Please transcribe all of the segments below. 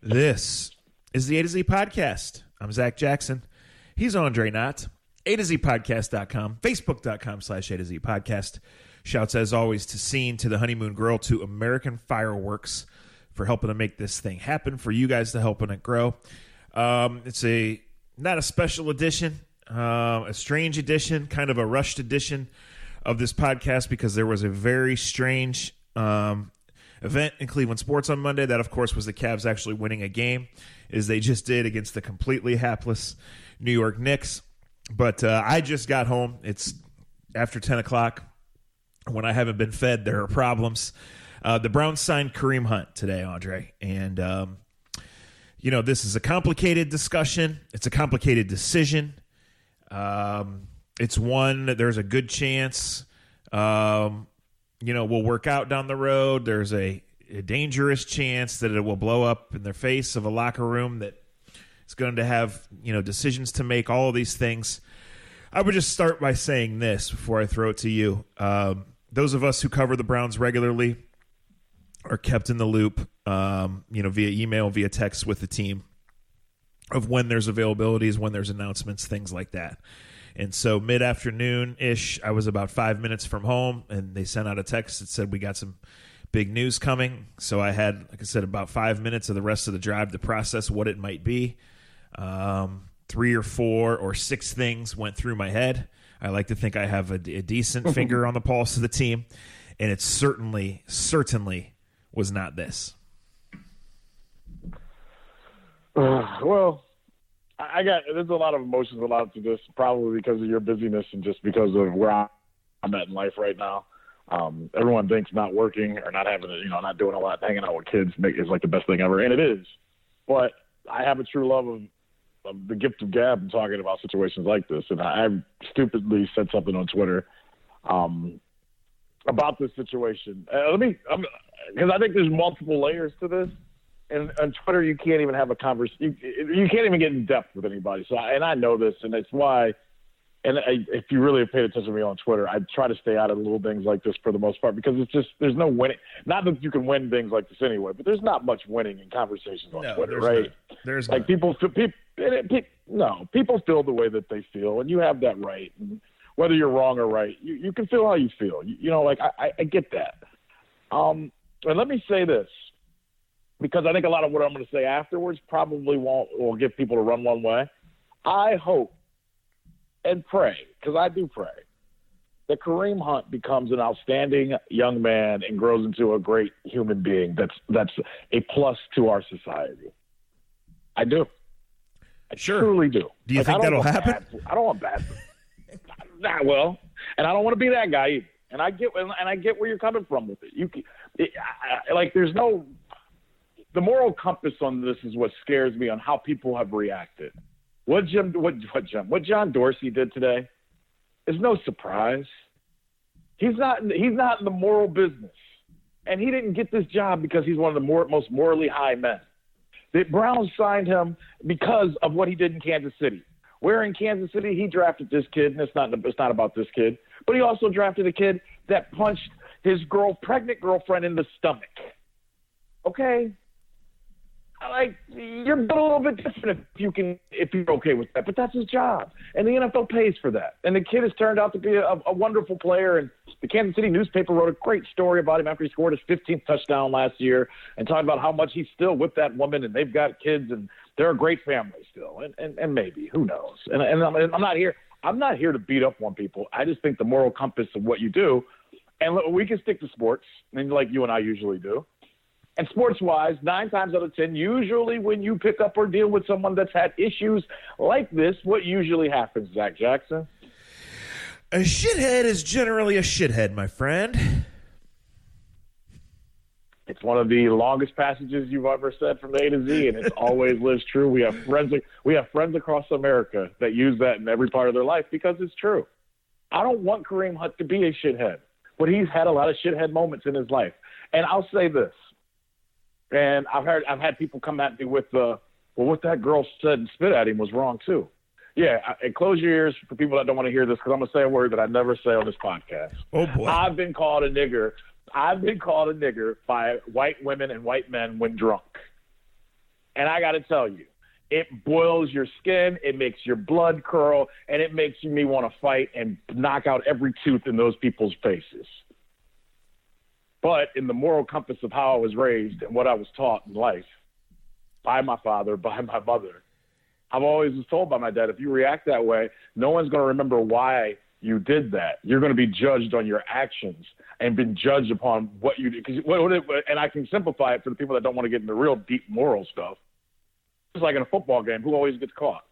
This is the A to Z Podcast. I'm Zach Jackson. He's Andre Knott. A to Z Podcast.com, Facebook.com/A to Z Podcast. Shouts as always to Scene, to the Honeymoon Girl, to American Fireworks for helping to make this thing happen, for you guys to helping it grow. It's not a special edition, a strange edition, kind of a rushed edition of this podcast because there was a very strange event in Cleveland sports on Monday. That, of course, was the Cavs actually winning a game, as they just did against the completely hapless New York Knicks. But I just got home. It's after 10 o'clock. When I haven't been fed, there are problems. The Browns signed Kareem Hunt today, Andre. And, this is a complicated discussion. It's a complicated decision. It's one that there's a good chance will work out down the road. There's a dangerous chance that it will blow up in the face of a locker room that is going to have, decisions to make, all of these things. I would just start by saying this before I throw it to you. Those of us who cover the Browns regularly are kept in the loop, via email, via text with the team of when there's availabilities, when there's announcements, things like that. And so mid-afternoon-ish, I was about 5 minutes from home, and they sent out a text that said we got some big news coming. So I had, like I said, about 5 minutes of the rest of the drive to process what it might be. 3 or 4 or 6 things went through my head. I like to think I have a decent finger on the pulse of the team, and it certainly was not this. There's a lot of emotions allowed to this, probably because of your busyness and just because of where I'm at in life right now. Everyone thinks not working or not having not doing a lot, hanging out with kids is like the best thing ever, and it is. But I have a true love of the gift of gab and talking about situations like this. And I stupidly said something on Twitter about this situation. Because I think there's multiple layers to this. And on Twitter, you can't even have a conversation. You can't even get in depth with anybody. So, I know this, and it's why. And if you really have paid attention to me on Twitter, I try to stay out of little things like this for the most part, because it's just there's no winning. Not that you can win things like this anyway, but there's not much winning in conversations on Twitter, right? There's like people feel the way that they feel, and you have that right. And whether you're wrong or right, you can feel how you feel. I get that. And let me say this, because I think a lot of what I'm going to say afterwards probably will get people to run one way. I hope and pray, because I do pray, that Kareem Hunt becomes an outstanding young man and grows into a great human being that's a plus to our society. I do. I truly do. Do you think that'll happen? I don't want bad. Nah, well, and I don't want to be that guy either. And I get where you're coming from with it. There's no. The moral compass on this is what scares me on how people have reacted. What John Dorsey did today is no surprise. He's not in the moral business, and he didn't get this job because he's one of the most morally high men. The Browns signed him because of what he did in Kansas City. Where in Kansas City he drafted this kid, and it's not about this kid, but he also drafted a kid that punched his pregnant girlfriend in the stomach. Okay. You're a little bit different if you're okay with that, but that's his job, and the NFL pays for that. And the kid has turned out to be a wonderful player, and the Kansas City newspaper wrote a great story about him after he scored his 15th touchdown last year, and talking about how much he's still with that woman, and they've got kids, and they're a great family still, and maybe, who knows? And I'm not here to beat up on people. I just think the moral compass of what you do, and we can stick to sports, and like you and I usually do. And sports-wise, 9 times out of 10, usually when you pick up or deal with someone that's had issues like this, what usually happens, Zach Jackson? A shithead is generally a shithead, my friend. It's one of the longest passages you've ever said from A to Z, and it always lives true. We have friends across America that use that in every part of their life because it's true. I don't want Kareem Hunt to be a shithead, but he's had a lot of shithead moments in his life. And I'll say this. And I've had people come at me with what that girl said and spit at him was wrong too. Yeah, and close your ears for people that don't want to hear this, because I'm going to say a word that I never say on this podcast. Oh, boy. I've been called a nigger by white women and white men when drunk. And I got to tell you, it boils your skin, it makes your blood curl, and it makes me want to fight and knock out every tooth in those people's faces. But in the moral compass of how I was raised and what I was taught in life by my father, by my mother, I've always was told by my dad, if you react that way, no one's going to remember why you did that. You're going to be judged on your actions and been judged upon what you did. And I can simplify it for the people that don't want to get into real deep moral stuff. It's like in a football game, who always gets caught?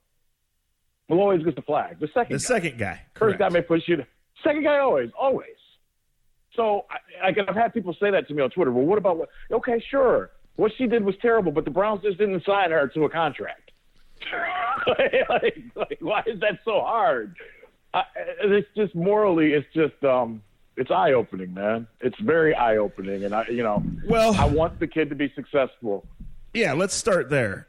Who always gets the flag? The second guy. First guy may push you. Second guy always. So I've had people say that to me on Twitter. Well, what about what? Okay, sure. What she did was terrible, but the Browns just didn't sign her to a contract. Why is that so hard? It's just morally, it's eye-opening, man. It's very eye-opening, and I want the kid to be successful. Yeah, let's start there.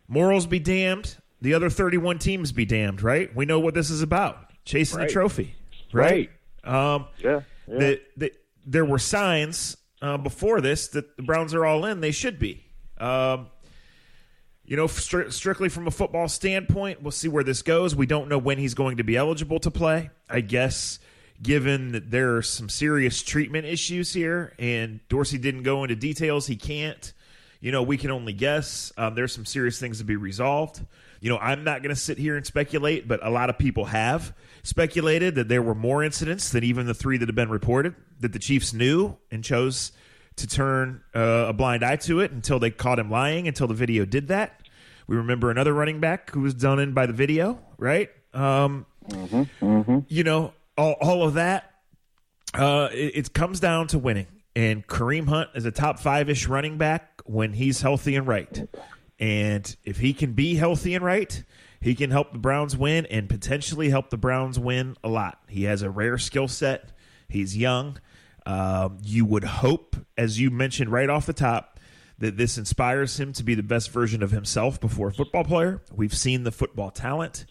Morals be damned. The other 31 teams be damned, right? We know what this is about. Chasing the trophy, right? Yeah. There were signs before this that the Browns are all in. They should be. Strictly from a football standpoint, we'll see where this goes. We don't know when he's going to be eligible to play. I guess given that there are some serious treatment issues here and Dorsey didn't go into details, he can't. We can only guess. There's some serious things to be resolved. I'm not going to sit here and speculate, but a lot of people have speculated that there were more incidents than even the 3 that have been reported, that the Chiefs knew and chose to turn a blind eye to it until they caught him lying, until the video did that. We remember another running back who was done in by the video, right? All of that, it comes down to winning. And Kareem Hunt is a top 5-ish running back when he's healthy and right. And if he can be healthy and right, he can help the Browns win and potentially help the Browns win a lot. He has a rare skill set. He's young. You would hope, as you mentioned right off the top, that this inspires him to be the best version of himself before a football player. We've seen the football talent.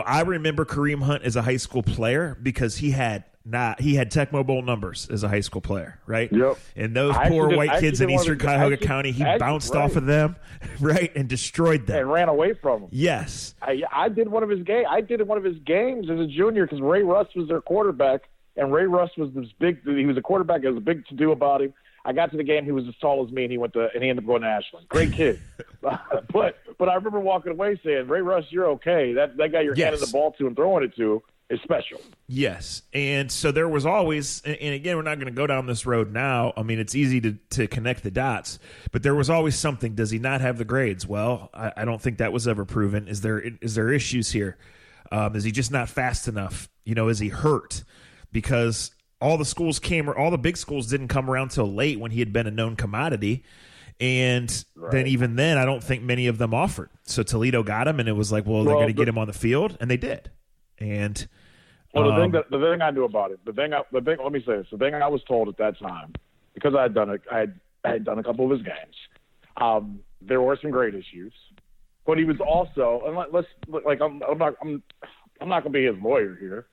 I remember Kareem Hunt as a high school player because he had Tecmo Bowl numbers as a high school player, right? Yep. And those poor white kids in Eastern Cuyahoga County, he bounced off of them, right, and destroyed them. And ran away from them. Yes. I did one of his games. I did one of his games as a junior because Ray Russ was their quarterback, and Ray Russ was this big. He was a quarterback. There was a big to do about him. I got to the game. He was as tall as me, and he ended up going to Ashland. Great kid. But I remember walking away saying, Ray Russ, you're okay. That guy you're handing the ball to and throwing it to is special. Yes. And so there was always, and again, we're not going to go down this road now. I mean, it's easy to connect the dots, but there was always something. Does he not have the grades? Well, I don't think that was ever proven. Is there issues here? Is he just not fast enough? Is he hurt? Because all the big schools didn't come around till late when he had been a known commodity. And then even then, I don't think many of them offered. So Toledo got him, and it was like, well, they're going to get him on the field, and they did. And the thing I knew about it, let me say this: the thing I was told at that time, because I had done a couple of his games. There were some great issues, but he was also, and I'm not going to be his lawyer here.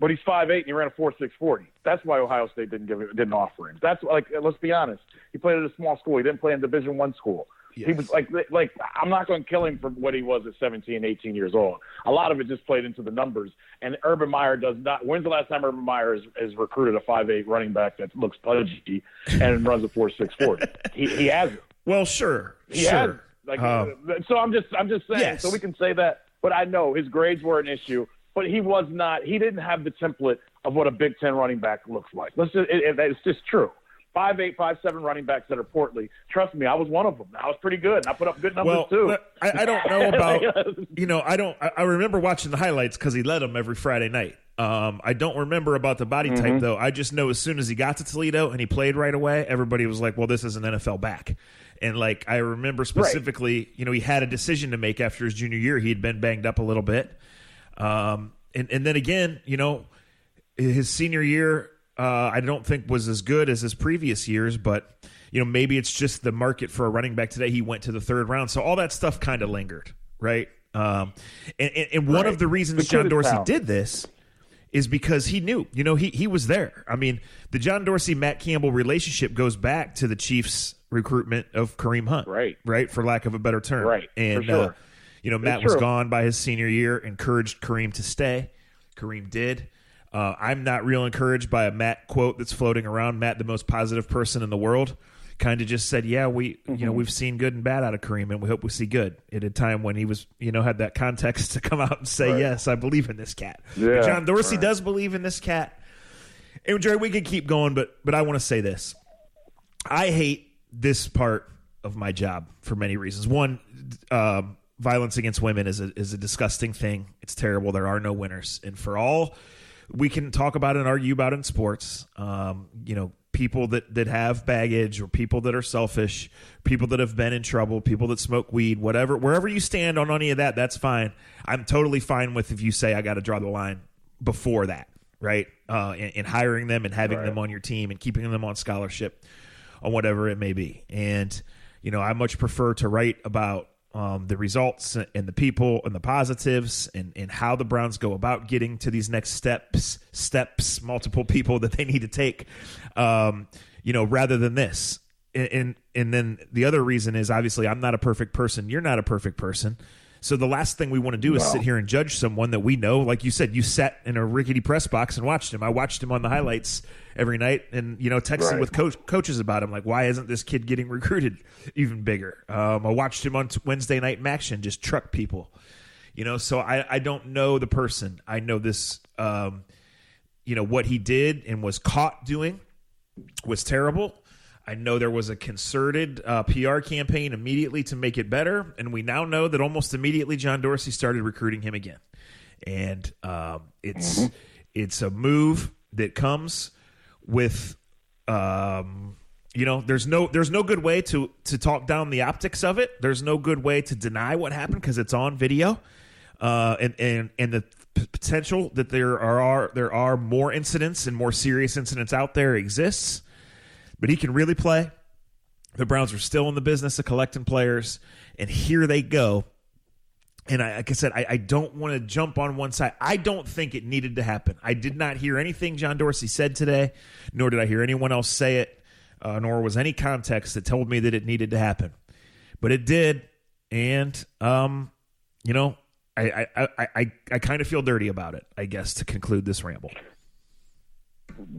But he's 5'8" and he ran a 4.6 40. That's why Ohio State didn't offer him. That's let's be honest. He played at a small school. He didn't play in Division I school. Yes. He was like I'm not going to kill him for what he was at 17, 18 years old. A lot of it just played into the numbers. And Urban Meyer does not. When's the last time Urban Meyer has recruited a 5'8" running back that looks pudgy and runs a 4.6 40? He hasn't. Well, sure. He hasn't. So I'm just saying. Yes. So we can say that. But I know his grades were an issue. But he didn't have the template of what a Big Ten running back looks like. It's just true. 5'8", 5'7" running backs that are portly. Trust me, I was one of them. I was pretty good, and I put up good numbers too. I don't know about, I remember watching the highlights because he led them every Friday night. I don't remember about the body type, though. I just know as soon as he got to Toledo and he played right away, everybody was like, well, this is an NFL back. And, I remember specifically, he had a decision to make after his junior year. He had been banged up a little bit. And then again, his senior year, I don't think was as good as his previous years, but maybe it's just the market for a running back today. He went to the third round. So all that stuff kind of lingered. Right. And one of the reasons John Dorsey did this is because he knew, he was there. I mean, the John Dorsey, Matt Campbell relationship goes back to the Chiefs' recruitment of Kareem Hunt, right, for lack of a better term. Right, and, for sure. Matt was gone by his senior year, encouraged Kareem to stay. Kareem did. I'm not real encouraged by a Matt quote that's floating around. Matt, the most positive person in the world, kind of just said, yeah, we've seen good and bad out of Kareem, and we hope we see good at a time when he was, had that context to come out and say, yes, I believe in this cat. Yeah, but John Dorsey does believe in this cat. And Jerry, we could keep going, but I want to say this. I hate this part of my job for many reasons. One, violence against women is a disgusting thing. It's terrible. There are no winners. And for all we can talk about and argue about in sports, people that have baggage, or people that are selfish, people that have been in trouble, people that smoke weed, whatever, wherever you stand on any of that, that's fine. I'm totally fine with if you say I got to draw the line before that, right? In hiring them and having them on your team and keeping them on scholarship, on whatever it may be. And, I much prefer to write about the results and the people and the positives and how the Browns go about getting to these next steps, multiple people that they need to take, rather than this. And then the other reason is, obviously, I'm not a perfect person. You're not a perfect person. So the last thing we want to do is sit here and judge someone that we know. Like you said, you sat in a rickety press box and watched him. I watched him on the highlights every night and, texting with coaches about him. Like, why isn't this kid getting recruited even bigger? I watched him on Wednesday Night Maction just truck people, so I don't know the person. I know this, what he did and was caught doing was terrible. I know there was a concerted PR campaign immediately to make it better, and we now know that almost immediately John Dorsey started recruiting him again. And it's a move that comes with there's no good way to talk down the optics of it. There's no good way to deny what happened because it's on video, and the potential that there are more incidents and more serious incidents out there exists. But he can really play. The Browns are still in the business of collecting players, and here they go. And like I said, I don't want to jump on one side. I don't think it needed to happen. I did not hear anything John Dorsey said today, nor did I hear anyone else say it, nor was any context that told me that it needed to happen. But it did, and I kind of feel dirty about it, I guess, to conclude this ramble.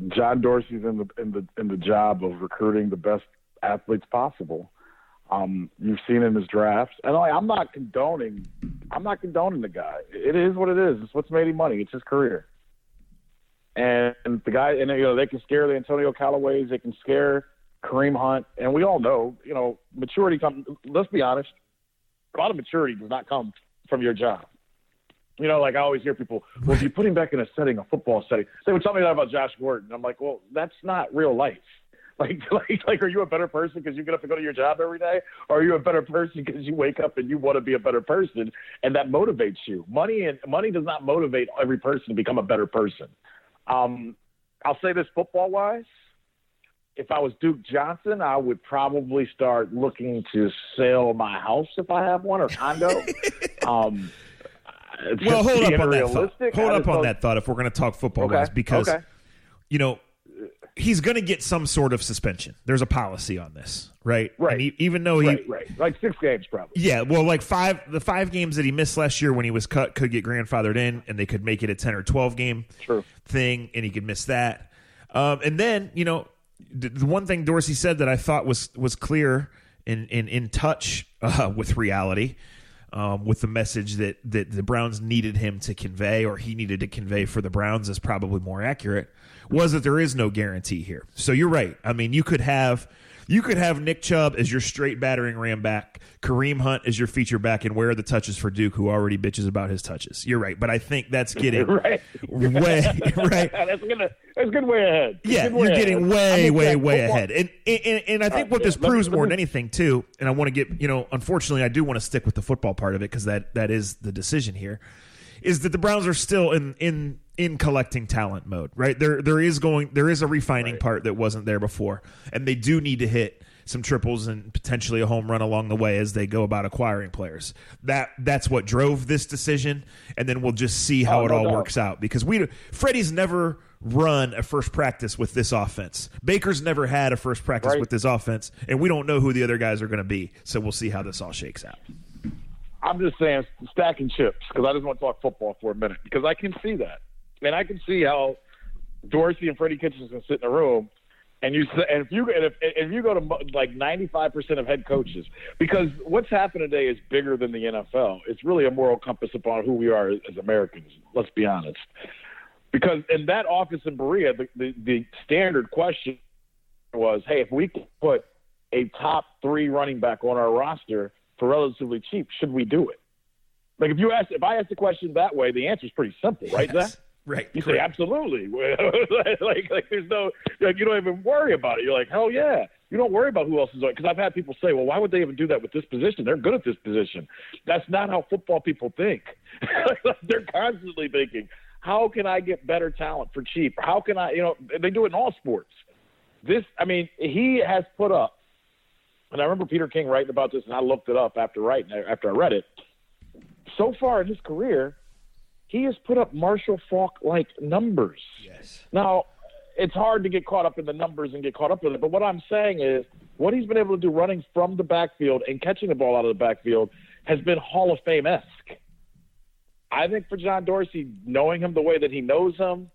John Dorsey's in the job of recruiting the best athletes possible. You've seen in his drafts, and I'm not condoning the guy. It is what it is. It's what's made him money. It's his career. And the guy, they can scare the Antonio Callaways, they can scare Kareem Hunt, and we all know, maturity comes. Let's be honest, a lot of maturity does not come from your job. Like I always hear people, well, if you put him back in a football setting, they would tell me that about Josh Gordon. I'm like, well, that's not real life. Like, are you a better person because you get up and go to your job every day? Or are you a better person because you wake up and you want to be a better person and that motivates you? Money does not motivate every person to become a better person. I'll say this football-wise. If I was Duke Johnson, I would probably start looking to sell my house if I have one, or condo. Well, hold up on that thought. Hold up on that thought if we're going to talk football, guys, because, he's going to get some sort of suspension. There's a policy on this, right? Right. And even though he like 6 games probably. Yeah, well, like the 5 games that he missed last year when he was cut could get grandfathered in, and they could make it a 10 or 12 game thing, and he could miss that. And then, the one thing Dorsey said that I thought was clear and in touch with reality, with the message that the Browns needed him to convey, or he needed to convey for the Browns, is probably more accurate, was that there is no guarantee here. So you're right. I mean, you could have Nick Chubb as your straight battering ram back, Kareem Hunt as your feature back, and where are the touches for Duke, who already bitches about his touches. You're right, but I think that's getting way right. That's a good way ahead. Yeah, you're getting way ahead. And I think what this proves more than anything too, and I want to get, unfortunately I do want to stick with the football part of it because that is the decision here, is that the Browns are still in collecting talent mode, right? There is a refining part that wasn't there before, and they do need to hit some triples and potentially a home run along the way as they go about acquiring players. That's what drove this decision, and then we'll just see how it all works out, because Freddie's never run a first practice with this offense. Baker's never had a first practice with this offense, and we don't know who the other guys are going to be, so we'll see how this all shakes out. I'm just saying stacking chips, because I just want to talk football for a minute, because I can see that. And I can see how Dorsey and Freddie Kitchens can sit in a room, and if you go to like 95% of head coaches, because what's happened today is bigger than the NFL. It's really a moral compass upon who we are as Americans. Let's be honest. Because in that office in Berea, the standard question was, hey, if we could put a top 3 running back on our roster for relatively cheap, should we do it? Like if I ask the question that way, the answer is pretty simple, right, Zach? Right. You say absolutely. like there's no, like, you don't even worry about it. You're like, hell yeah. You don't worry about who else is on. Because I've had people say, well, why would they even do that with this position? They're good at this position. That's not how football people think. They're constantly thinking, how can I get better talent for cheap? How can I, they do it in all sports. He has put up, and I remember Peter King writing about this, and I looked it up after I read it. So far in his career, he has put up Marshall Faulk-like numbers. Yes. Now, it's hard to get caught up in the numbers and get caught up with it, but what I'm saying is what he's been able to do running from the backfield and catching the ball out of the backfield has been Hall of Fame-esque. I think for John Dorsey, knowing him the way that he knows him,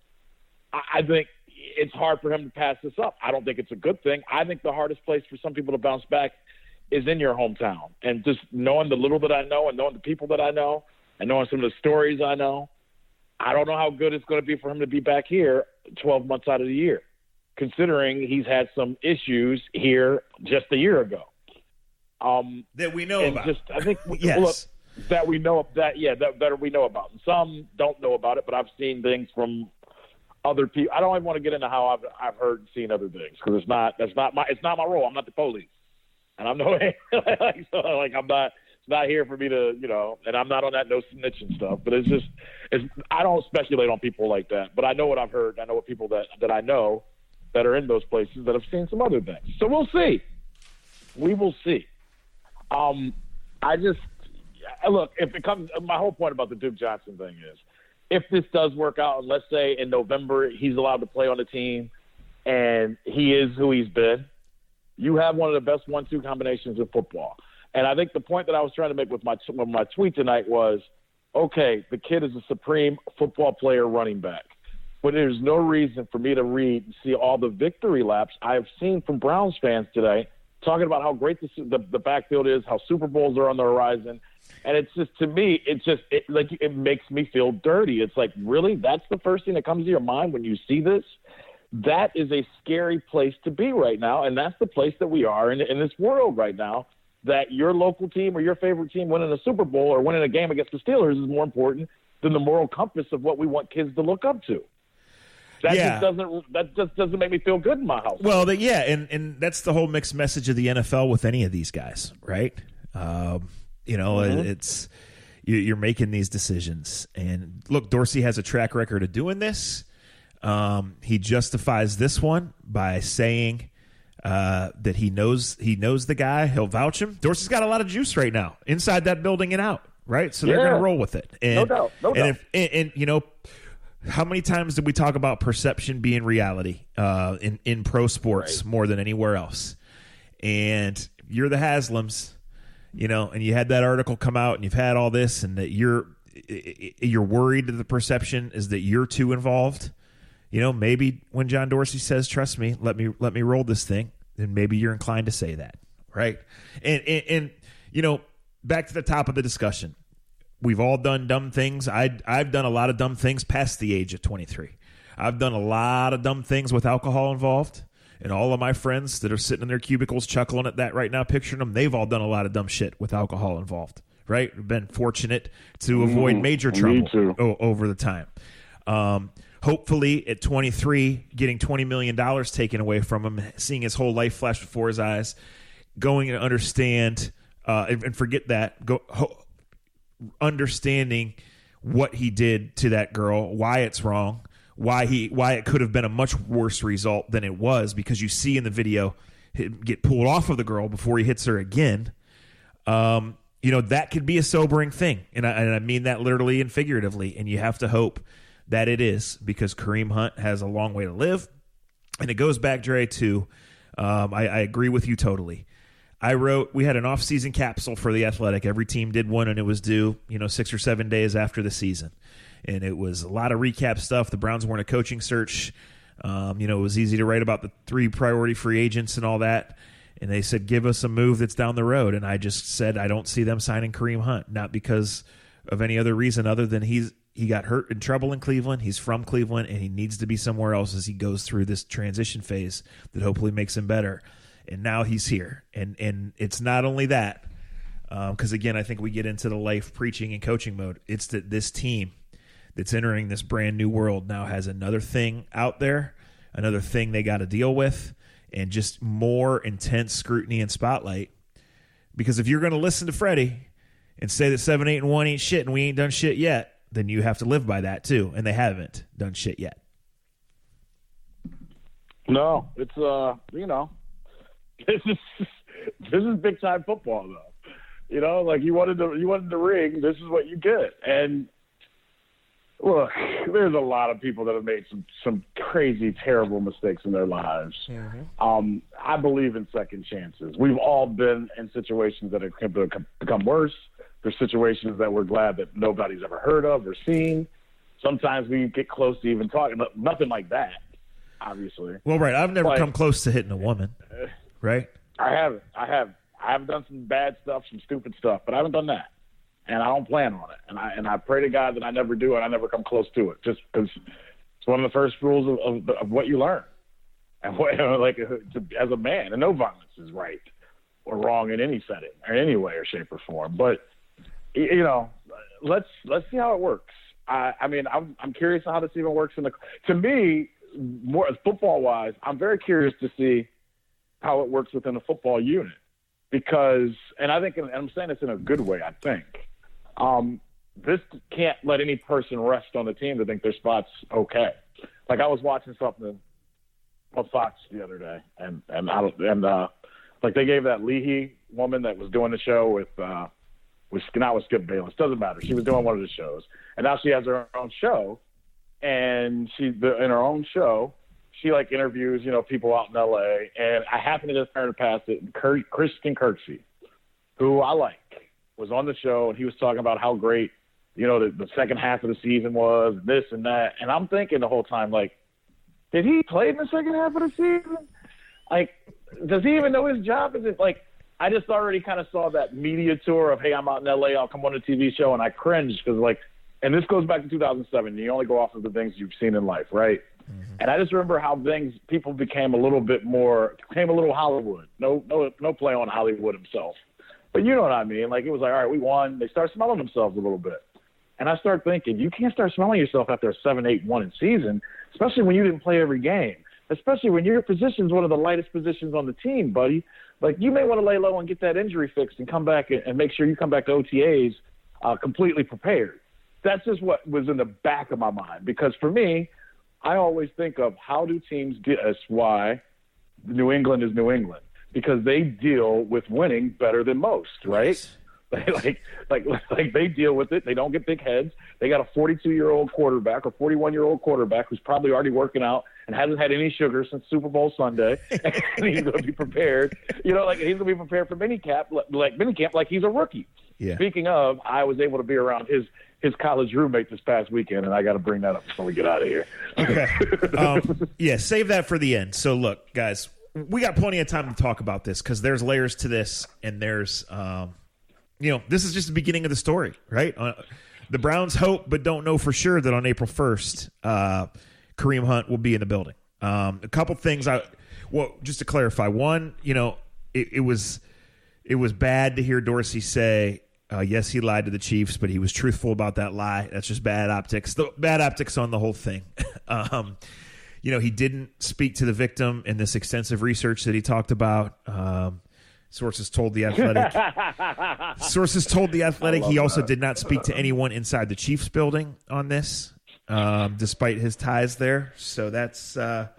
I think it's hard for him to pass this up. I don't think it's a good thing. I think the hardest place for some people to bounce back is in your hometown. And just knowing the little that I know and knowing the people that I know and knowing some of the stories I know, I don't know how good it's going to be for him to be back here 12 months out of the year, considering he's had some issues here just a year ago. That we know about. I think yes. Look, that we know that we know about. And some don't know about it, but I've seen things from other people. I don't even want to get into how I've heard and seen other things, because it's not my role. I'm not the police, and I'm I'm not. It's not here for me to and I'm not on that no snitching stuff. But I don't speculate on people like that. But I know what I've heard. I know what people that I know that are in those places that have seen some other things. So we'll see. We will see. Look, if it comes, my whole point about the Duke Johnson thing is, if this does work out, and let's say in November he's allowed to play on the team and he is who he's been, you have one of the best 1-2 combinations in football. And I think the point that I was trying to make with my tweet tonight was, okay, the kid is a supreme football player running back, but there's no reason for me to read and see all the victory laps I've seen from Browns fans today talking about how great the backfield is, how Super Bowls are on the horizon. And it's just, to me, it makes me feel dirty. It's like, really? That's the first thing that comes to your mind when you see this? That is a scary place to be right now, and that's the place that we are in this world right now, that your local team or your favorite team winning a Super Bowl or winning a game against the Steelers is more important than the moral compass of what we want kids to look up to. That just doesn't make me feel good in my house. Well, and that's the whole mixed message of the NFL with any of these guys, right? It's you're making these decisions, and look, Dorsey has a track record of doing this. He justifies this one by saying that he knows the guy. He'll vouch him. Dorsey's got a lot of juice right now inside that building and out, right? So they're going to roll with it. And, no doubt. And how many times did we talk about perception being reality in pro sports more than anywhere else? And you're the Haslams, and you had that article come out, and you've had all this, and that you're worried that the perception is that you're too involved. Maybe when John Dorsey says, "Trust me, let me roll this thing," then maybe you're inclined to say that, right? And back to the top of the discussion. We've all done dumb things. I've done a lot of dumb things past the age of 23. I've done a lot of dumb things with alcohol involved. And all of my friends that are sitting in their cubicles chuckling at that right now, picturing them, they've all done a lot of dumb shit with alcohol involved, right? We've been fortunate to avoid major trouble over the time. Hopefully at 23, getting $20 million taken away from him, seeing his whole life flash before his eyes, going to understand and forget that, understanding what he did to that girl, why it's wrong, why it could have been a much worse result than it was, because you see in the video get pulled off of the girl before he hits her again. That could be a sobering thing. And I mean that literally and figuratively. And you have to hope that it is, because Kareem Hunt has a long way to live. And it goes back, Dre, to I agree with you totally. We had an off-season capsule for The Athletic. Every team did one, and it was due, 6 or 7 days after the season. And it was a lot of recap stuff. The Browns weren't a coaching search. It was easy to write about the 3 priority free agents and all that. And they said, give us a move that's down the road. And I just said, I don't see them signing Kareem Hunt, not because of any other reason other than he got hurt in trouble in Cleveland. He's from Cleveland, and he needs to be somewhere else as he goes through this transition phase that hopefully makes him better. And now he's here. And it's not only that, because, again, I think we get into the life preaching and coaching mode. It's that this team that's entering this brand new world now has another thing out there, another thing they got to deal with, and just more intense scrutiny and spotlight. Because if you're going to listen to Freddie and say that 7-8-1 ain't shit and we ain't done shit yet, then you have to live by that too. And they haven't done shit yet. No, it's this is big time football though. Like you wanted the ring, this is what you get. And look, there's a lot of people that have made some crazy, terrible mistakes in their lives. Mm-hmm. I believe in second chances. We've all been in situations that have become worse. There's situations that we're glad that nobody's ever heard of or seen. Sometimes we get close to even talking, but nothing like that, obviously. Well, right. I've never come close to hitting a woman, right? I haven't. I have done some bad stuff, some stupid stuff, but I haven't done that. And I don't plan on it. And I pray to God that I never do and I never come close to it, just because it's one of the first rules of what you learn. And as a man, and no violence is right or wrong in any setting or any way or shape or form. But, let's see how it works. I'm curious how this even works to me, more football-wise, I'm very curious to see how it works within a football unit. Because, and I think, and I'm saying this in a good way, I think, this can't let any person rest on the team to think their spot's okay. Like I was watching something on Fox the other day, and they gave that Leahy woman that was doing the show with Skip Bayless. Doesn't matter. She was doing one of the shows, and now she has her own show, and in her own show, she interviews people out in L.A. And I happened to just turn past it. Christian Kirksey, who I like, was on the show, and he was talking about how great the second half of the season was, this and that. And I'm thinking the whole time, did he play in the second half of the season? Does he even know his job? Is it I just already kind of saw that media tour of, hey, I'm out in L.A., I'll come on a TV show, and I cringed because and this goes back to 2007. You only go off of the things you've seen in life, right? Mm-hmm. And I just remember how people became a little Hollywood. No play on Hollywood himself. But you know what I mean? It was all right, we won. They start smelling themselves a little bit. And I start thinking, you can't start smelling yourself after a 7-8-1 in season, especially when you didn't play every game, especially when your position is one of the lightest positions on the team, buddy. You may want to lay low and get that injury fixed and come back and make sure you come back to OTAs completely prepared. That's just what was in the back of my mind. Because for me, I always think of how do teams guess why New England is New England? Because they deal with winning better than most, right? They deal with it. They don't get big heads. They got a 42-year-old quarterback or 41-year-old quarterback who's probably already working out and hasn't had any sugar since Super Bowl Sunday. And he's going to be prepared. He's going to be prepared for minicamp like he's a rookie. Yeah. Speaking of, I was able to be around his college roommate this past weekend, and I got to bring that up before we get out of here. Okay. Save that for the end. So, look, guys, we got plenty of time to talk about this because there's layers to this, and there's, this is just the beginning of the story, right? The Browns hope but don't know for sure that on April 1st, Kareem Hunt will be in the building. A couple things just to clarify. One, it was bad to hear Dorsey say, yes, he lied to the Chiefs, but he was truthful about that lie. That's just bad optics. Bad optics on the whole thing. He didn't speak to the victim in this extensive research that he talked about. Sources told The Athletic. He also did not speak to anyone inside the Chiefs building on this, despite his ties there. So that's, a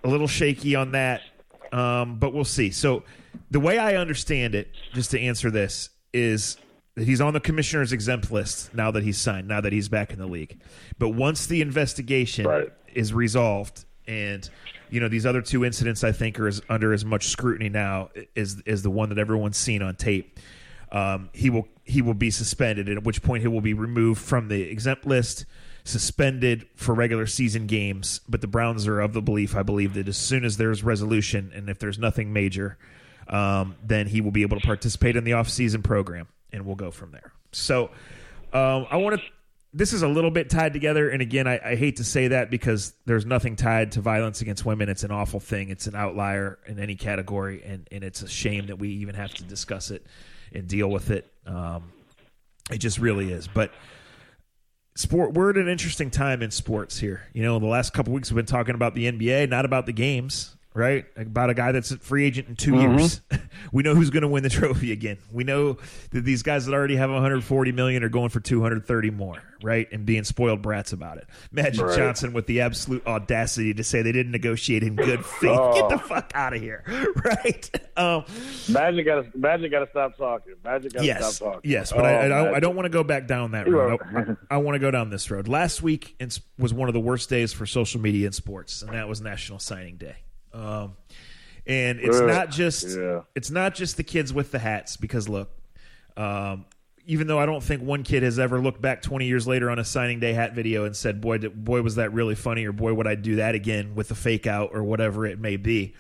little shaky on that. but we'll see. So the way I understand it, just to answer this, is that he's on the commissioner's exempt list now that he's signed, now that he's back in the league. But once the investigation is resolved, and these other two incidents I think are under as much scrutiny now as the one that everyone's seen on tape, he will be suspended, at which point he will be removed from the exempt list, suspended for regular season games. But the Browns are of the belief, I believe, that as soon as there's resolution and if there's nothing major, then he will be able to participate in the off-season program, and we'll go from there. So this is a little bit tied together, and again, I hate to say that because there's nothing tied to violence against women. It's an awful thing. It's an outlier in any category, and it's a shame that we even have to discuss it and deal with it. It just really is. But we're at an interesting time in sports here. The last couple weeks we've been talking about the NBA, not about the games, right? About a guy that's a free agent in 2 years. We know who's going to win the trophy again. We know that these guys that already have $140 million are going for $230 more, right? And being spoiled brats about it. Magic Johnson with the absolute audacity to say they didn't negotiate in good faith. Get the fuck out of here, right? Magic got to stop talking. Magic got to stop talking. Yes, but I don't want to go back down that road. I want to go down this road. Last week was one of the worst days for social media in sports, and that was National Signing Day. And it's not just the kids with the hats, because look, even though I don't think one kid has ever looked back 20 years later on a signing day hat video and said, boy, was that really funny, or boy, would I do that again with a fake out or whatever it may be.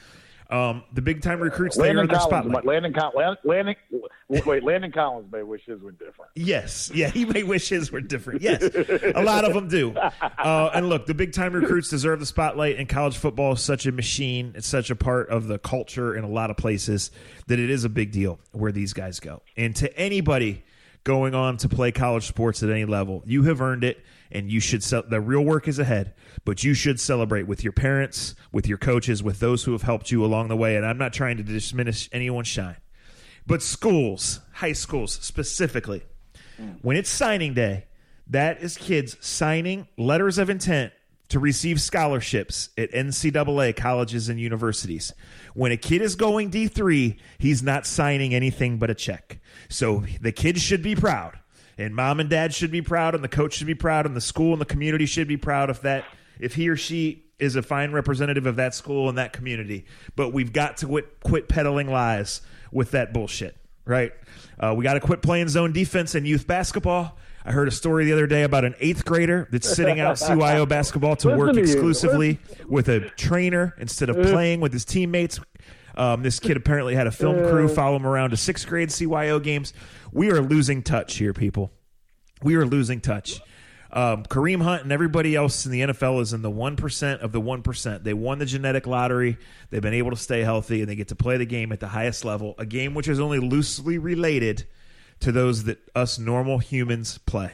The big time recruits, they are in their spotlight. Landon Collins may wish his were different. Yes. Yeah, he may wish his were different. Yes. A lot of them do. And look, the big time recruits deserve the spotlight, and college football is such a machine. It's such a part of the culture in a lot of places that it is a big deal where these guys go. And to anybody going on to play college sports at any level, you have earned it, and you should the real work is ahead, but you should celebrate with your parents, with your coaches, with those who have helped you along the way. And I'm not trying to diminish anyone's shine, but schools, high schools specifically, when it's signing day, that is kids signing letters of intent to receive scholarships at NCAA colleges and universities. When a kid is going D3, he's not signing anything but a check. So the kids should be proud. And mom and dad should be proud, and the coach should be proud, and the school and the community should be proud if he or she is a fine representative of that school and that community. But we've got to quit peddling lies with that bullshit, right? We got to quit playing zone defense in youth basketball. I heard a story the other day about an 8th grader that's sitting out CYO basketball to work exclusively with a trainer instead of playing with his teammates. This kid apparently had a film crew follow him around to 6th grade CYO games. We are losing touch here, people. We are losing touch. Kareem Hunt and everybody else in the NFL is in the 1% of the 1%. They won the genetic lottery. They've been able to stay healthy, and they get to play the game at the highest level, a game which is only loosely related to those that us normal humans play.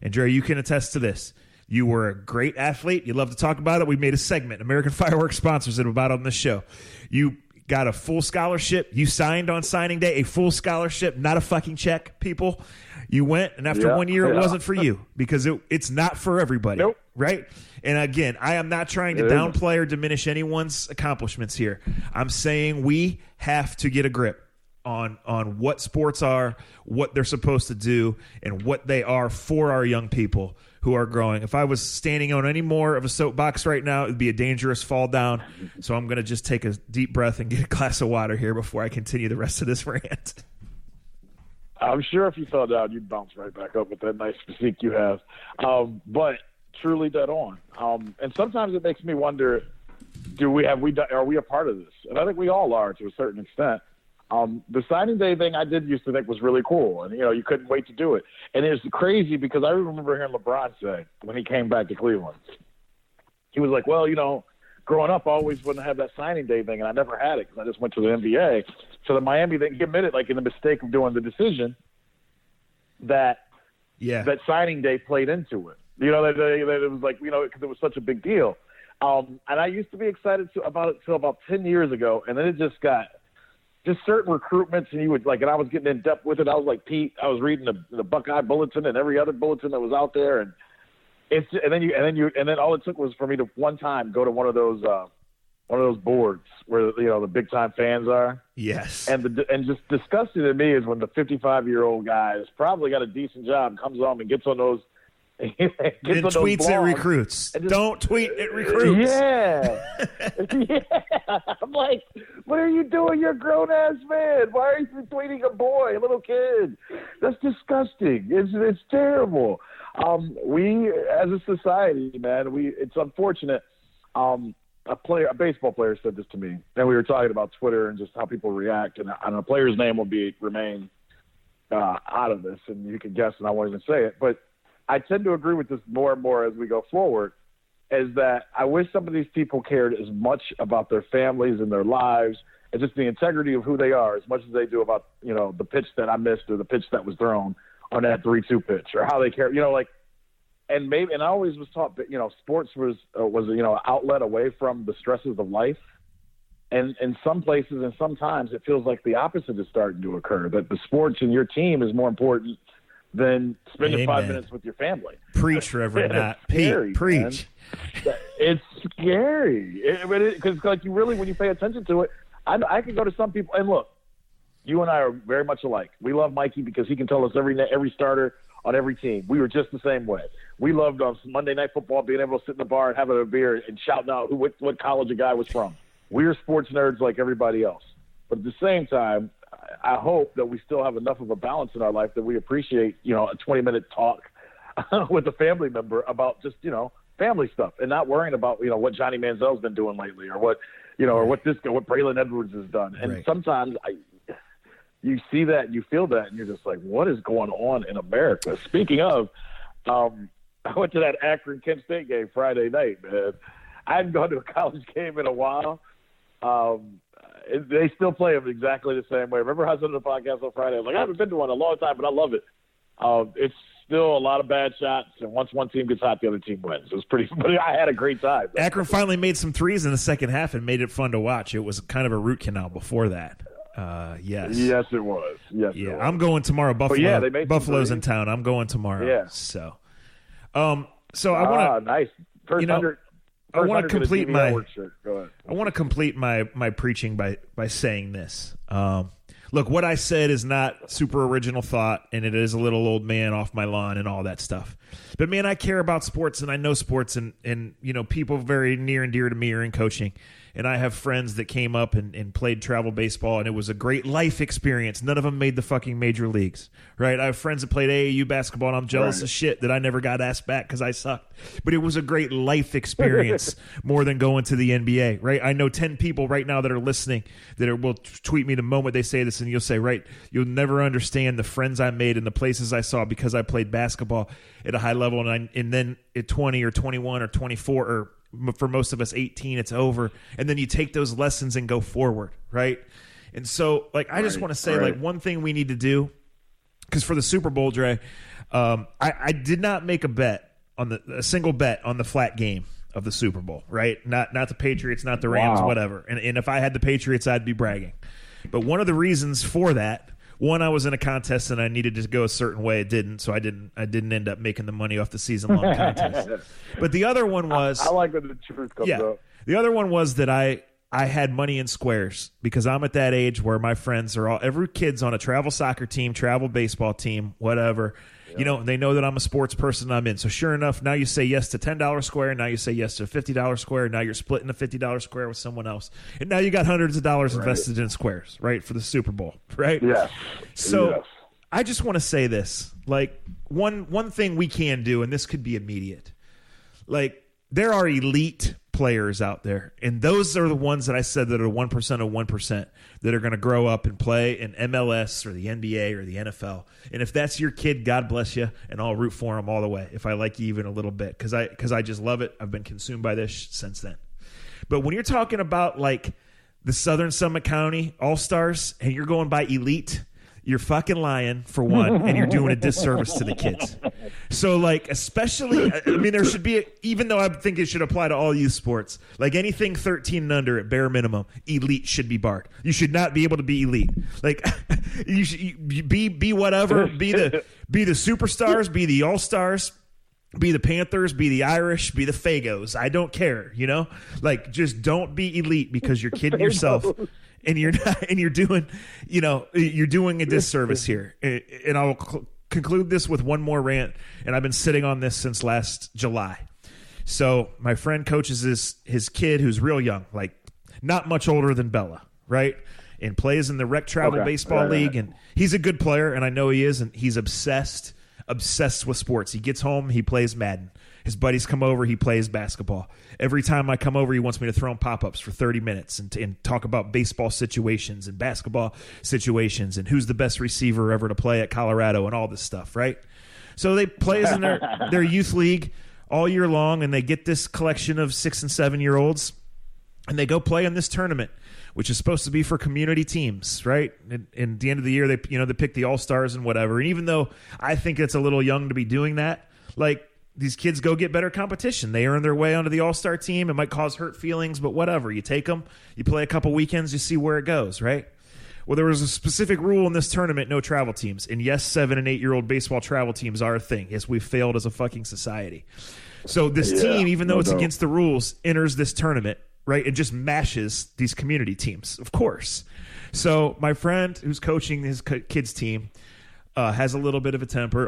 And, Dre, you can attest to this. You were a great athlete. You love to talk about it. We made a segment. American Fireworks sponsors it about on this show. You got a full scholarship. You signed on signing day a full scholarship, not a fucking check, people. You went, and after 1 year, it wasn't for you because it's not for everybody, right? And again, I am not trying to downplay or diminish anyone's accomplishments here. I'm saying we have to get a grip on what sports are, what they're supposed to do, and what they are for our young people who are growing. If I was standing on any more of a soapbox right now, it would be a dangerous fall down. So I'm going to just take a deep breath and get a glass of water here before I continue the rest of this rant. I'm sure if you fell down, you'd bounce right back up with that nice physique you have. But truly dead on. And sometimes it makes me wonder, are we a part of this? And I think we all are to a certain extent. The signing day thing I did used to think was really cool, and you couldn't wait to do it. And it's crazy because I remember hearing LeBron say when he came back to Cleveland, he was like, "Well, growing up, I always wouldn't have that signing day thing, and I never had it because I just went to the NBA." So the Miami thing, he admitted, like in the mistake of doing the decision, that signing day played into it. That it was like because it was such a big deal. And I used to be excited about it till about 10 years ago, and then it just got. Just certain recruitments, and and I was getting in depth with it. I was like Pete. I was reading the Buckeye Bulletin and every other bulletin that was out there, and then all it took was for me to one time go to one of those one of those boards where the big time fans are. Yes. And just disgusting to me is when the 55-year-old guy has probably got a decent job, comes home and gets on those. And tweets at recruits. Don't tweet at recruits. Yeah. Yeah. I'm like, what are you doing? You're a grown-ass man. Why are you tweeting a boy, a little kid? That's disgusting. It's terrible. We, as a society, man, it's unfortunate. A baseball player said this to me, and we were talking about Twitter and just how people react, and a player's name will remain out of this, and you can guess, and I won't even say it, but I tend to agree with this more and more as we go forward, is that I wish some of these people cared as much about their families and their lives and just the integrity of who they are as much as they do about, the pitch that I missed or the pitch that was thrown on that 3-2 pitch, or how they care, and I always was taught that, sports was an outlet away from the stresses of life. And in some places and sometimes it feels like the opposite is starting to occur, that the sports and your team is more important than spending 5 minutes with your family. Preach, Reverend Knott. Scary, preach. Man. It's scary. Because when you pay attention to it, I could go to some people, and look, you and I are very much alike. We love Mikey because he can tell us every starter on every team. We were just the same way. We loved Monday Night Football, being able to sit in the bar and have a beer and shouting out what college a guy was from. We're sports nerds like everybody else. But at the same time, I hope that we still have enough of a balance in our life that we appreciate, a 20-minute talk with a family member about just, family stuff and not worrying about, what Johnny Manziel's been doing lately or what Braylon Edwards has done. And right. Sometimes you see that and you feel that and you're just like, what is going on in America? Speaking of, I went to that Akron-Kent State game Friday night, man. I hadn't gone to a college game in a while. They still play them exactly the same way. Remember how I said on the podcast on Friday? I was like, I haven't been to one in a long time, but I love it. It's still a lot of bad shots, and once one team gets hot, the other team wins. It was pretty funny. I had a great time. Akron finally made some threes in the second half and made it fun to watch. It was kind of a root canal before that. Yes. Yes, it was. Yes, yeah, it was. I'm going tomorrow. Buffalo. They made Buffalo's in town. I'm going tomorrow. Yeah. So I want to. Nice. I want to complete my. Go ahead. I want to complete my preaching by saying this. Look, what I said is not super original thought, and it is a little old man off my lawn and all that stuff. But man, I care about sports, and I know sports, and people very near and dear to me are in coaching. And I have friends that came up and played travel baseball, and it was a great life experience. None of them made the fucking major leagues, right? I have friends that played AAU basketball, and I'm jealous as shit that I never got asked back because I sucked. But it was a great life experience more than going to the NBA, right? I know 10 people right now that are listening that will tweet me the moment they say this, and you'll say, right, you'll never understand the friends I made and the places I saw because I played basketball at a high level, and then at 20 or 21 or 24 or for most of us 18, it's over, and then you take those lessons and go forward, right? And so I just want to say one thing we need to do, because for the Super Bowl, Dre, I did not make a single bet on the flat game of the Super Bowl, right? Not the Patriots, not the Rams, whatever. And if I had the Patriots, I'd be bragging. But one of the reasons for that, one, I was in a contest and I needed to go a certain way. It didn't, so I didn't end up making the money off the season-long contest. But the other one was... I like when the truth comes up. The other one was that I had money in squares because I'm at that age where my friends are every kid's on a travel soccer team, travel baseball team, whatever. Yeah. They know that I'm a sports person. I'm in. So sure enough, now you say yes to $10 square. Now you say yes to a $50 square. Now you're splitting a $50 square with someone else. And now you got hundreds of dollars invested in squares, right, for the Super Bowl, right? Yes. So I just want to say this. One thing we can do, and this could be immediate. There are elite players out there, and those are the ones that I said that are 1% of 1% that are going to grow up and play in MLS or the NBA or the NFL. And if that's your kid, God bless you, and I'll root for him all the way if I like you even a little bit because I just love it. I've been consumed by this since then. But when you're talking about the Southern Summit County All-Stars and you're going by elite, you're fucking lying, for one, and you're doing a disservice to the kids. So, especially, there should be, even though I think it should apply to all youth sports, anything 13 and under at bare minimum, elite should be barred. You should not be able to be elite. You should be whatever, be the superstars, be the all-stars, Be the Panthers, be the Irish, be the Fagos. I don't care, Like, just don't be elite because you're kidding yourself and you're not, and you're doing, you're doing a disservice here. And I'll conclude this with one more rant, and I've been sitting on this since last July. So my friend coaches his kid who's real young, like not much older than Bella, right? And plays in the rec travel baseball league, and he's a good player, and I know he is, and he's obsessed with sports. He gets home, he plays Madden. His buddies come over, he plays basketball. Every time I come over, he wants me to throw him pop-ups for 30 minutes and talk about baseball situations and basketball situations and who's the best receiver ever to play at Colorado and all this stuff, right? So they plays in their youth league all year long, and they get this collection of 6 and 7 year olds, and they go play in this tournament, which is supposed to be for community teams, right? And at the end of the year, they pick the all-stars and whatever. And even though I think it's a little young to be doing that, like, these kids go get better competition. They earn their way onto the all-star team. It might cause hurt feelings, but whatever. You take them, you play a couple weekends, you see where it goes, right? Well, there was a specific rule in this tournament, no travel teams. And yes, 7 and 8 year old baseball travel teams are a thing. Yes, we've failed as a fucking society. So this team, even though it's against the rules, enters this tournament, right? It just mashes these community teams, of course. So my friend who's coaching his kids' team has a lot bit of a temper,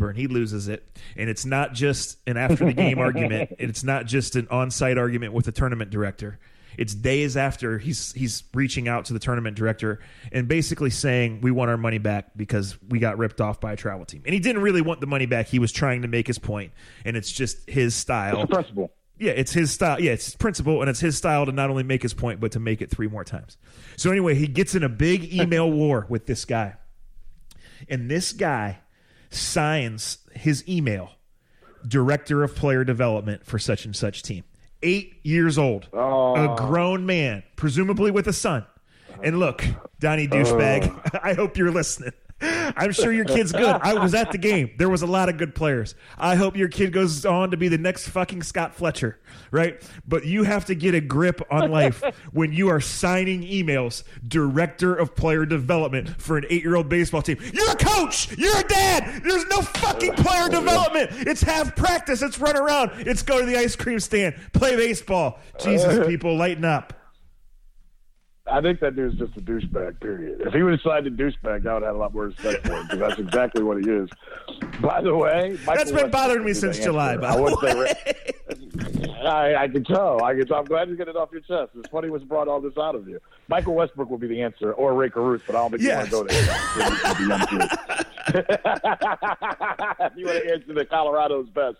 and he loses it. And it's not just an after-the-game argument. It's not just an on-site argument with the tournament director. It's days after he's reaching out to the tournament director and basically saying, we want our money back because we got ripped off by a travel team. And he didn't really want the money back. He was trying to make his point, and it's just his style. It's a principle. Yeah, it's his style. Yeah, it's his principle, and it's his style to not only make his point, but to make it 3 more times. So anyway, he gets in a big email war with this guy. And this guy signs his email, Director of Player Development for such and such team. 8 years old, a grown man, presumably with a son. And look, Donnie douchebag, I hope you're listening. I'm sure your kid's good. I was at the game. There was a lot of good players. I hope your kid goes on to be the next fucking Scott Fletcher, right? But you have to get a grip on life when you are signing emails, Director of Player Development for an 8-year-old baseball team. You're a coach. You're a dad. There's no fucking player development. It's have practice. It's run around. It's go to the ice cream stand. Play baseball. Jesus, people, lighten up. I think that dude's just a douchebag, period. If he would have decided douchebag, I would have a lot more respect for him, because that's exactly what he is. By the way, that's been bothering me since July, by the way. I can tell. I'm glad you get it off your chest. It's funny what's brought all this out of you. Michael Westbrook will be the answer, or Ray Caruth, but I don't think you want to go there. You want to answer the Colorado's best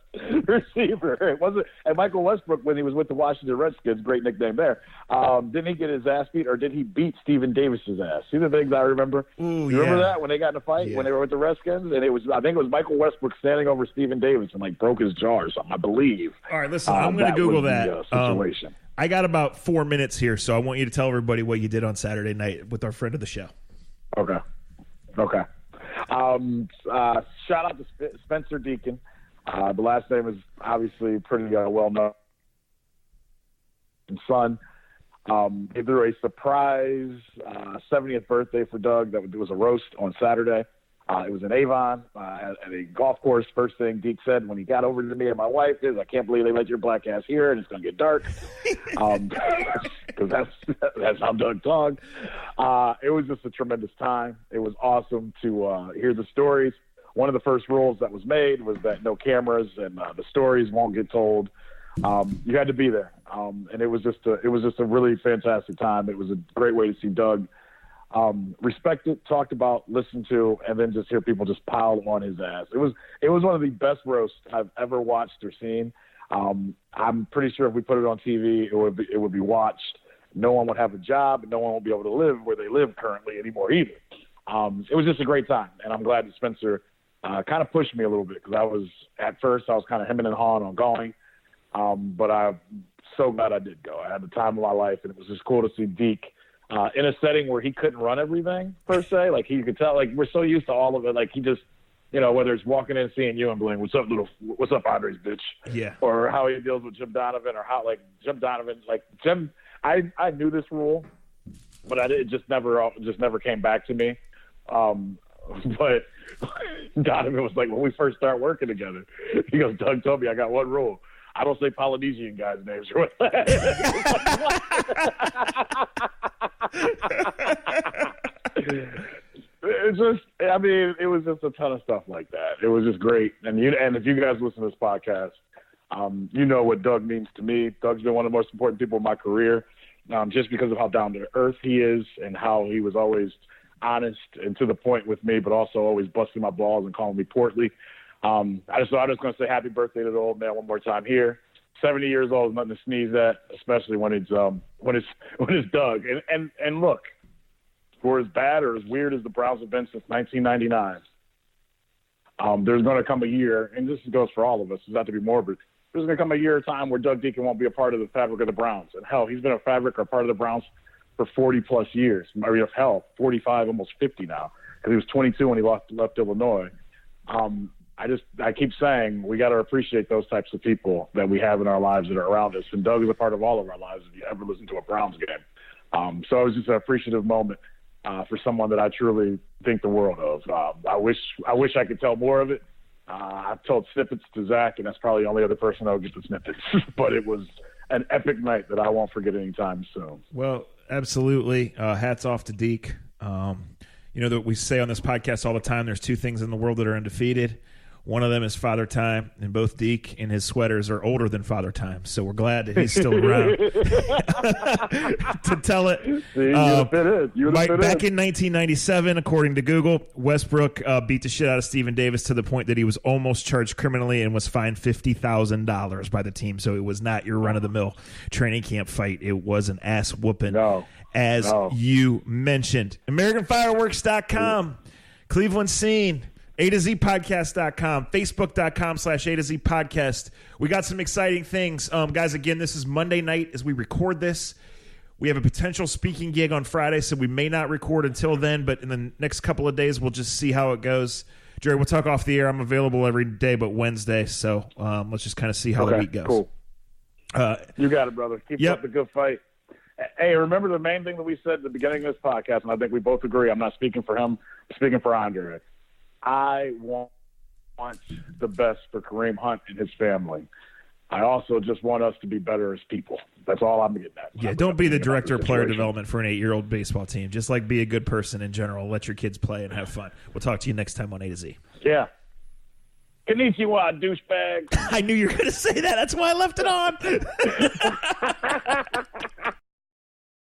receiver. It wasn't, and Michael Westbrook, when he was with the Washington Redskins, great nickname there, didn't he get his ass beat, or did he beat Stephen Davis's ass? See the things I remember? Ooh, you remember that when they got in a fight when they were with the Redskins? And I think it was Michael Westbrook standing over Stephen Davis and like broke his jaw or something, I believe. All right, listen, I'm going to Google that. Situation. I got about 4 minutes here, so I want you to tell everybody what you did on Saturday night with our friend of the show. Okay. Shout out to Spencer Deacon. The last name is obviously pretty well known. Son. He threw a surprise 70th birthday for Doug. That was a roast on Saturday. It was in Avon at a golf course. First thing Deke said when he got over to me and my wife is, "I can't believe they let your black ass here, and it's going to get dark." Because that's how Doug talked. It was just a tremendous time. It was awesome to hear the stories. One of the first rules that was made was that no cameras and the stories won't get told. You had to be there, and it was just a really fantastic time. It was a great way to see Doug respected, talked about, listened to, and then just hear people just pile on his ass. It was one of the best roasts I've ever watched or seen. I'm pretty sure if we put it on TV, it would be watched. No one would have a job, and no one will be able to live where they live currently anymore either. It was just a great time, and I'm glad that Spencer kind of pushed me a little bit, because I was kind of hemming and hawing on going. But I'm so glad I did go. I had the time of my life, and it was just cool to see Deke in a setting where he couldn't run everything per se. Like, you could tell, like, we're so used to all of it. Like, he just, whether it's walking in, seeing you and being, what's up, Andres, bitch? Yeah. Or how he deals with Jim Donovan, or how, like, Jim Donovan, like, Jim, I knew this rule, but it just never came back to me. But Donovan was like, when we first started working together, he goes, Doug told me I got one rule. I don't say Polynesian guys' names. It's just, I mean, it was just a ton of stuff like that. It was just great. And if you guys listen to this podcast, you know what Doug means to me. Doug's been one of the most important people in my career, just because of how down to earth he is and how he was always honest and to the point with me, but also always busting my balls and calling me portly. I'm just going to say happy birthday to the old man one more time here. 70 years old is nothing to sneeze at, especially when it's Doug. And look, for as bad or as weird as the Browns have been since 1999, there's going to come a year, and this goes for all of us, it's not to be morbid, there's going to come a year or time where Doug Deacon won't be a part of the fabric of the Browns. And hell, he's been a fabric or part of the Browns for 40 plus years. I mean, 45, almost 50 now, because he was 22 when he left Illinois. I keep saying we got to appreciate those types of people that we have in our lives that are around us. And Doug is a part of all of our lives if you ever listen to a Browns game. So it was just an appreciative moment for someone that I truly think the world of. I wish I could tell more of it. I've told snippets to Zach, and that's probably the only other person that will get the snippets. But it was an epic night that I won't forget anytime soon. Well, absolutely. Hats off to Deke. That we say on this podcast all the time, there's two things in the world that are undefeated. One of them is Father Time, and both Deke and his sweaters are older than Father Time. So we're glad that he's still around to tell it. Back in 1997, according to Google, Westbrook beat the shit out of Stephen Davis to the point that he was almost charged criminally and was fined $50,000 by the team. So it was not your run-of-the-mill training camp fight. It was an ass whooping, as you mentioned. AmericanFireworks.com, Cleveland Scene. A to Z podcast.com, facebook.com/A to Z podcast. We got some exciting things. Guys, again, this is Monday night as we record this. We have a potential speaking gig on Friday, so we may not record until then, but in the next couple of days, we'll just see how it goes. Jerry, we'll talk off the air. I'm available every day but Wednesday, so let's just kind of see how the week goes. Cool. You got it, brother. Keep up the good fight. Hey, remember the main thing that we said at the beginning of this podcast, and I think we both agree. I'm not speaking for him. I'm speaking for Andre. I want the best for Kareem Hunt and his family. I also just want us to be better as people. That's all I'm getting at. Yeah, don't be the director of player development for an 8-year-old baseball team. Just be a good person in general. Let your kids play and have fun. We'll talk to you next time on A to Z. Yeah. Konnichiwa, douchebag. I knew you were going to say that. That's why I left it on.